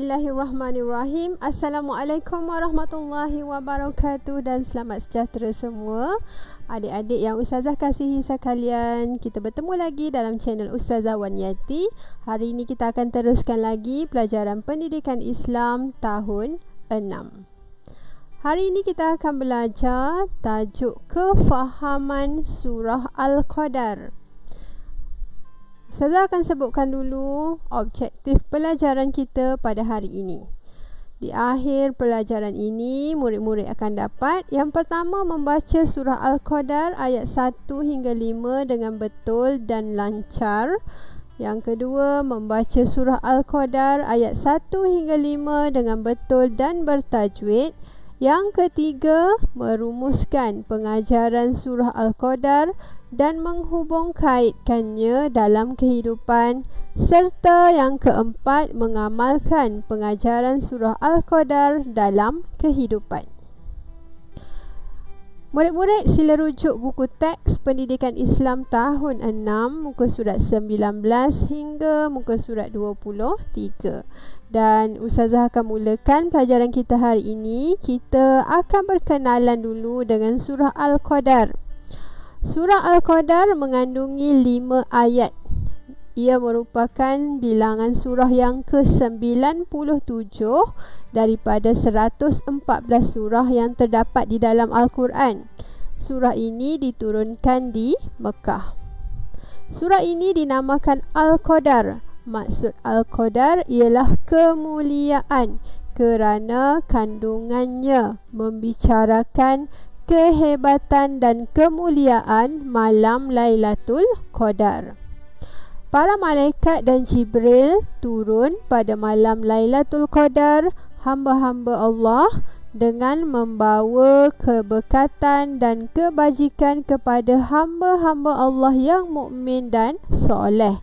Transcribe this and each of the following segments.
Bismillahirrahmanirrahim. Assalamualaikum warahmatullahi wabarakatuh dan selamat sejahtera semua. Adik-adik yang Ustazah kasihi sekalian, kita bertemu lagi dalam channel Ustazah Wan Yati. Hari ini kita akan teruskan lagi pelajaran pendidikan Islam tahun 6. Hari ini kita akan belajar tajuk kefahaman surah Al-Qadar. Ustazah akan sebutkan dulu objektif pelajaran kita pada hari ini. Di akhir pelajaran ini, murid-murid akan dapat yang pertama membaca surah Al-Qadar ayat 1 hingga 5 dengan betul dan lancar. Yang kedua, membaca surah Al-Qadar ayat 1 hingga 5 dengan betul dan bertajwid. Yang ketiga, merumuskan pengajaran surah Al-Qadar dan menghubung kaitkannya dalam kehidupan, serta yang keempat, mengamalkan pengajaran surah Al-Qadar dalam kehidupan. Murid-murid sila rujuk buku teks pendidikan Islam tahun 6 muka surat 19 hingga muka surat 23. Dan Ustazah akan mulakan pelajaran kita hari ini. Kita akan berkenalan dulu dengan surah Al-Qadar. Surah Al-Qadar mengandungi 5 ayat. Ia merupakan bilangan surah yang ke-97 daripada 114 surah yang terdapat di dalam Al-Quran. Surah ini diturunkan di Mekah. Surah ini dinamakan Al-Qadar. Maksud Al-Qadar ialah kemuliaan kerana kandungannya membicarakan kehebatan dan kemuliaan malam Lailatul Qadar. Para malaikat dan Jibril turun pada malam Lailatul Qadar, hamba-hamba Allah, dengan membawa keberkatan dan kebajikan kepada hamba-hamba Allah yang mukmin dan soleh.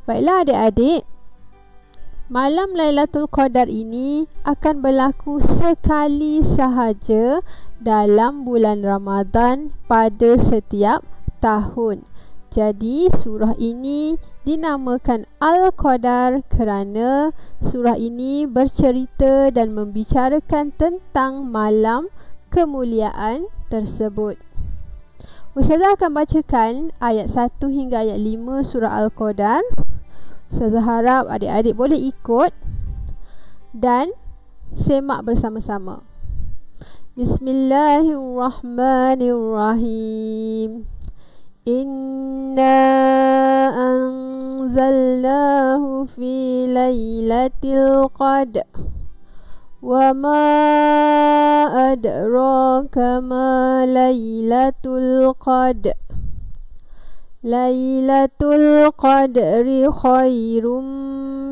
Baiklah adik-adik, malam Lailatul Qadar ini akan berlaku sekali sahaja dalam bulan Ramadan pada setiap tahun. Jadi surah ini dinamakan Al-Qadar kerana surah ini bercerita dan membicarakan tentang malam kemuliaan tersebut. Ustazah akan bacakan ayat 1 hingga ayat 5 surah Al-Qadar. Ustazah harap adik-adik boleh ikut dan semak bersama-sama. Bismillahirrahmanirrahim. Inna anzalnahu fi lailatul qadr. Wa ma adraka ma lailatul qadr. Lailatul qadri khairum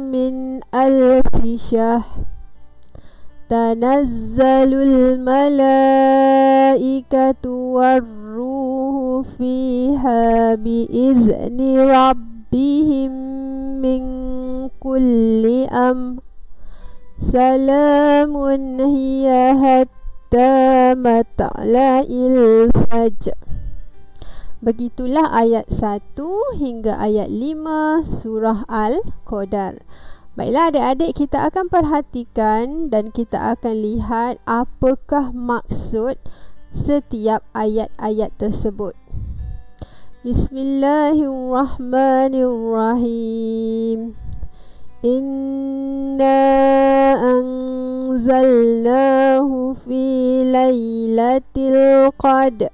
min alfi syahr. Tanazzalul malaikatu warruhu fiha biizni rabbihim min kulli amr. Salamun hiya hatta matla'il fajr. Begitulah ayat 1 hingga ayat 5 surah Al-Qadar. Baiklah adik-adik, kita akan perhatikan dan kita akan lihat apakah maksud setiap ayat-ayat tersebut. Bismillahirrahmanirrahim. Inna anzalnahu fi lailatul qadr.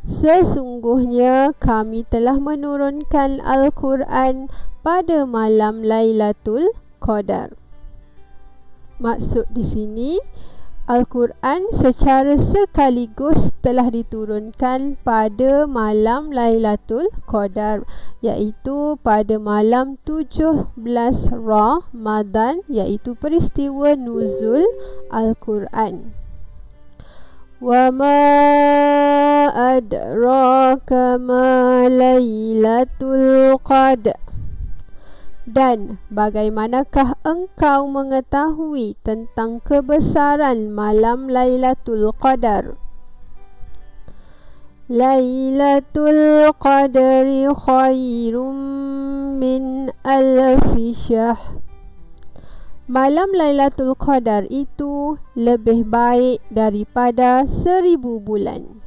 Sesungguhnya kami telah menurunkan Al-Quran pada malam Lailatul Qadar. Maksud di sini, Al-Quran secara sekaligus telah diturunkan pada malam Lailatul Qadar, iaitu pada malam 17 Ramadan, iaitu peristiwa nuzul Al-Quran. Wa ma adraka ma Lailatul Qadr. Dan bagaimanakah engkau mengetahui tentang kebesaran malam Lailatul Qadar? Lailatul Qadri khairum min alfi syahr. Malam Lailatul Qadar itu lebih baik daripada 1000 bulan.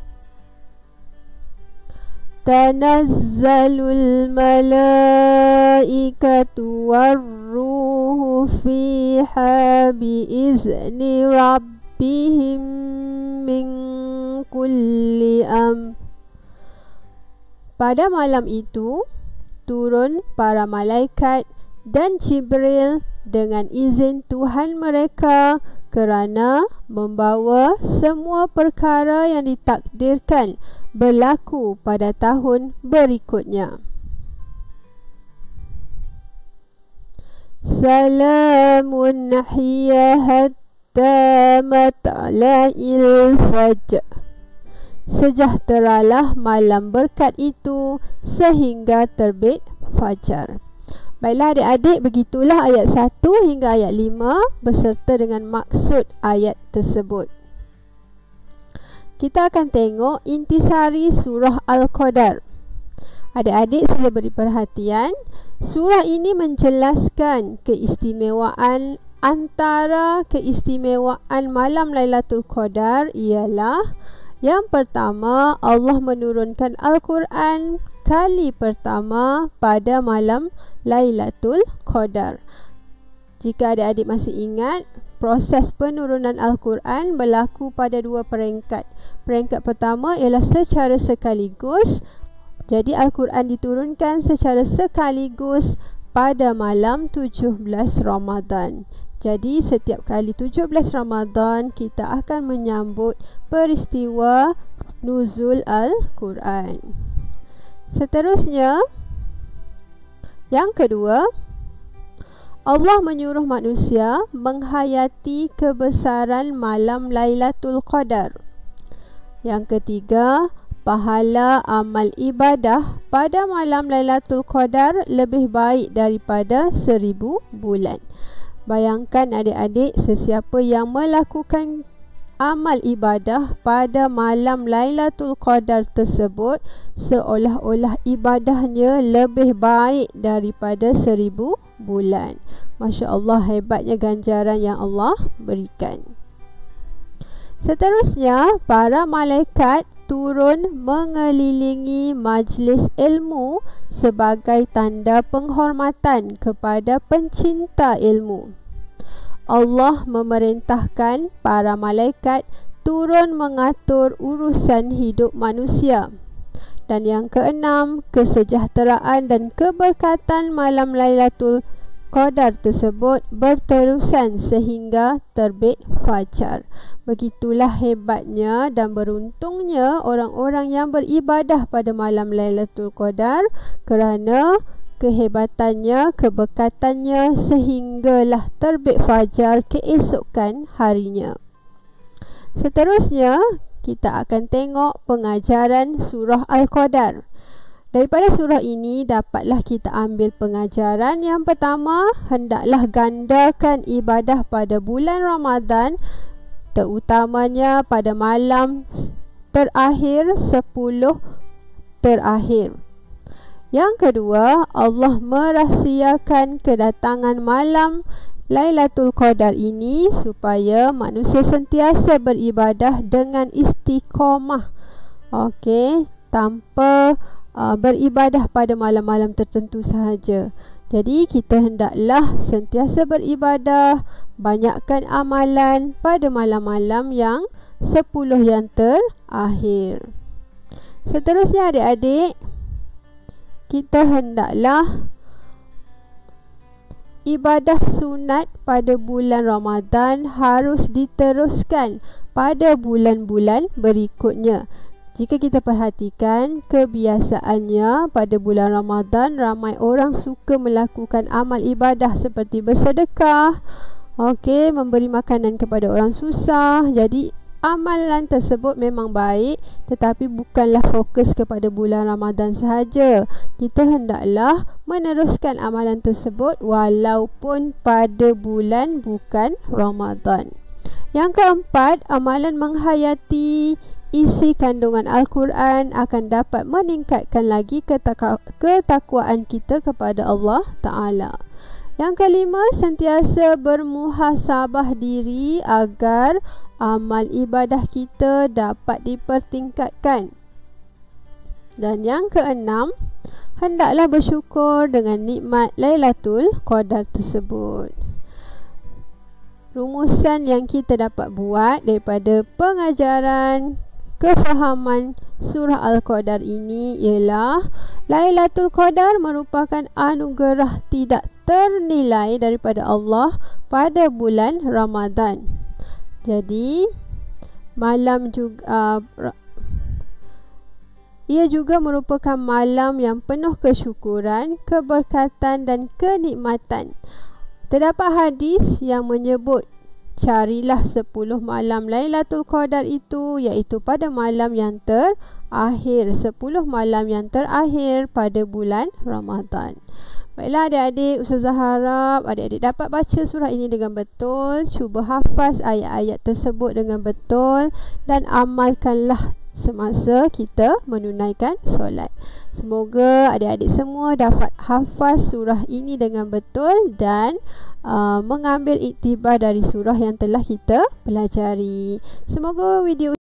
Tanazzalul malaikatu warruhu fiha biizni rabbihim min kulli Pada malam itu turun para malaikat dan Jibril dengan izin Tuhan mereka kerana membawa semua perkara yang ditakdirkan berlaku pada tahun berikutnya. Salamun hiya hatta matla'il fajr. Sejahteralah malam berkat itu sehingga terbit fajar. Baiklah adik-adik, begitulah ayat 1 hingga ayat 5 beserta dengan maksud ayat tersebut. Kita akan tengok intisari surah Al-Qadar. Adik-adik sila beri perhatian. Surah ini menjelaskan keistimewaan antara keistimewaan malam Lailatul Qadar ialah yang pertama, Allah menurunkan Al-Quran kali pertama pada malam Lailatul Qadar. Jika adik-adik masih ingat, proses penurunan Al-Quran berlaku pada 2 peringkat. Peringkat pertama ialah secara sekaligus. Jadi Al-Quran diturunkan secara sekaligus pada malam 17 Ramadan. Jadi setiap kali 17 Ramadan kita akan menyambut peristiwa nuzul Al-Quran. Seterusnya, yang kedua, Allah menyuruh manusia menghayati kebesaran malam Lailatul Qadar. Yang ketiga, pahala amal ibadah pada malam Lailatul Qadar lebih baik daripada 1000 bulan. Bayangkan adik-adik, sesiapa yang melakukan amal ibadah pada malam Lailatul Qadar tersebut seolah-olah ibadahnya lebih baik daripada 1000 bulan. Masya Allah, hebatnya ganjaran yang Allah berikan. Seterusnya, para malaikat turun mengelilingi majlis ilmu sebagai tanda penghormatan kepada pencinta ilmu. Allah memerintahkan para malaikat turun mengatur urusan hidup manusia. Dan yang keenam, kesejahteraan dan keberkatan malam Lailatul Qadar tersebut berterusan sehingga terbit fajar. Begitulah hebatnya dan beruntungnya orang-orang yang beribadah pada malam Lailatul Qadar kerana kehebatannya, keberkatannya sehinggalah terbit fajar keesokan harinya. Seterusnya, kita akan tengok pengajaran surah Al-Qadar. Daripada surah ini dapatlah kita ambil pengajaran. Yang pertama, hendaklah gandakan ibadah pada bulan Ramadan, terutamanya pada malam terakhir 10 terakhir. Yang kedua, Allah merahsiakan kedatangan malam Lailatul Qadar ini supaya manusia sentiasa beribadah dengan istiqamah. Okey, tanpa beribadah pada malam-malam tertentu sahaja. Jadi kita hendaklah sentiasa beribadah, banyakkan amalan pada malam-malam yang 10 yang terakhir. Seterusnya adik-adik, kita hendaklah ibadah sunat pada bulan Ramadan harus diteruskan pada bulan-bulan berikutnya. Jika kita perhatikan kebiasaannya pada bulan Ramadan, ramai orang suka melakukan amal ibadah seperti bersedekah, memberi makanan kepada orang susah. Jadi amalan tersebut memang baik, tetapi bukanlah fokus kepada bulan Ramadan sahaja. Kita hendaklah meneruskan amalan tersebut walaupun pada bulan bukan Ramadan. Yang keempat, amalan menghayati isi kandungan Al-Quran akan dapat meningkatkan lagi ketakwaan kita kepada Allah Ta'ala. Yang kelima, sentiasa bermuhasabah diri agar amal ibadah kita dapat dipertingkatkan. Dan yang keenam, hendaklah bersyukur dengan nikmat Lailatul Qadar tersebut. Rumusan yang kita dapat buat daripada pengajaran kefahaman surah Al-Qadar ini ialah Lailatul Qadar merupakan anugerah tidak ternilai daripada Allah pada bulan Ramadan. Jadi ia juga merupakan malam yang penuh kesyukuran, keberkatan dan kenikmatan. Terdapat hadis yang menyebut, carilah 10 malam Lailatul Qadar itu, iaitu pada malam yang terakhir, 10 malam yang terakhir pada bulan Ramadan. Baiklah adik-adik, Ustazah harap adik-adik dapat baca surah ini dengan betul, cuba hafaz ayat-ayat tersebut dengan betul dan amalkanlah semasa kita menunaikan solat. Semoga adik-adik semua dapat hafaz surah ini dengan betul dan mengambil iktibar dari surah yang telah kita pelajari. Semoga video